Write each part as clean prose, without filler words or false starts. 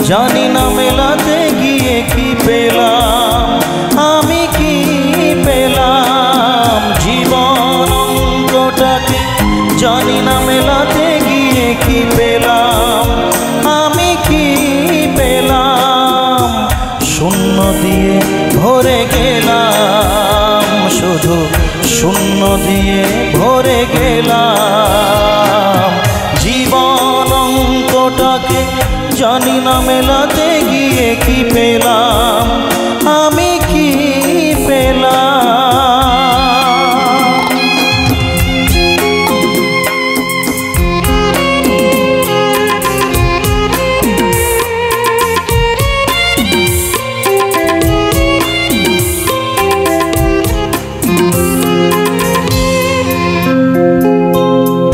জানি না মেলাতে গিয়ে কি পেলাম, আমি কি পেলাম জীবন অঙ্কটাকে জানি না মেলাতে গিয়ে কি পেলাম, আমি কি পেলাম শূন্য দিয়ে ভরে গেলাম, শুধু শূন্য দিয়ে ভরে গেলাম জীবন অঙ্কটাকে জানি না মেলাতে গিয়ে কি পেলাম, আমি কি পেলাম।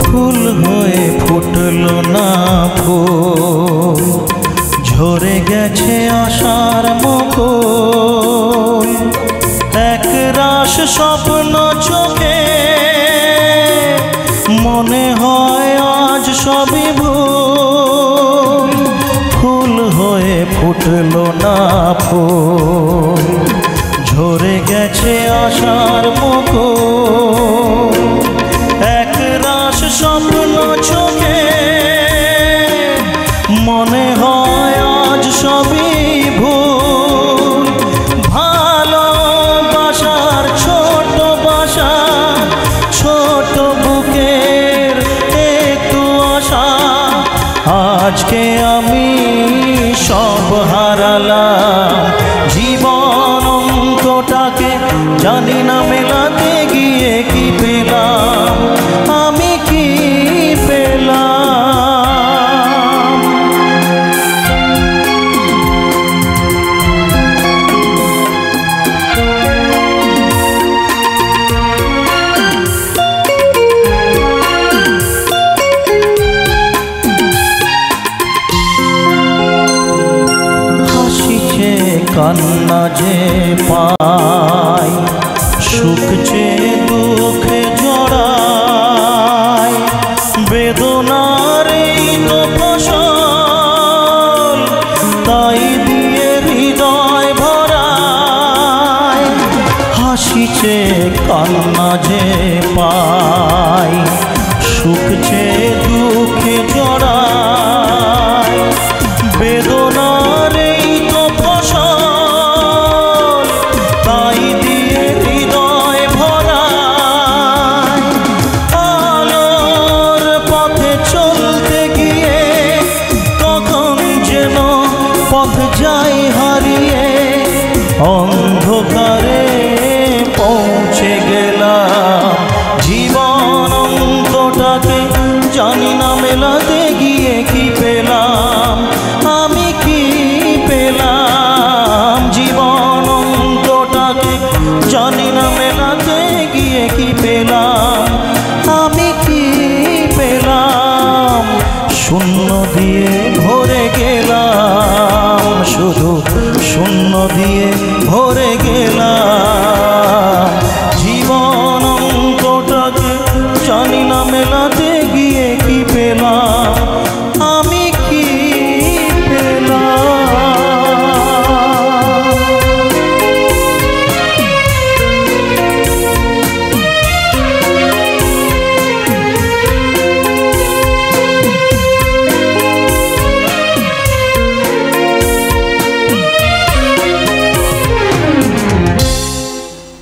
ফুল হয়ে ফুটলো না ফুল, ঝরে গেছে আশার মুকুল, এক রাশ স্বপ্ন চোখে মনে হয় আজ সবই ভুল। ফুল হয়ে ফুটলো না ফুল, ঝরে গেছে আশার মুকুল, এক রাশ স্বপ্ন চোখে মনে হয় আজ সবই ভুল। ভালোবাসার ছোট বাসা, ছোট বুকের একটু আশা, আজকে আমি সব হারালাম জীবন অঙ্কটাকে জানি না মেলাতে গিয়ে কি পেলাম, আমি কি পেলাম। হাসিছে কান্না যে পাই, সুখ চেয়ে দুঃখে জড়ায়, বেদনার এই তো ফসল তাই দিয়ে হৃদয় ভরায়। হাসিছে কান্না যে পাই, সুখ চেয়ে দুঃখে জড়ায়, বেদনার এই তো ফসল তাই দিয়ে হৃদয় ভরায়। আলোর পথে চলতে গিয়ে তখন যেন পথ যাই হারিয়ে, অন্ধকারে পৌঁছে গেলাম জীবন অঙ্কটাকে জানি না মেলাতে গিয়ে কি পেলাম, আমি কি পেলাম জীবন অঙ্কটাকে জানি না মেলাতে গিয়ে কি পেলাম, আমি কি পেলাম শূন্য দিয়ে ভরে গেলাম, শুধু শূন্য দিয়ে ভরে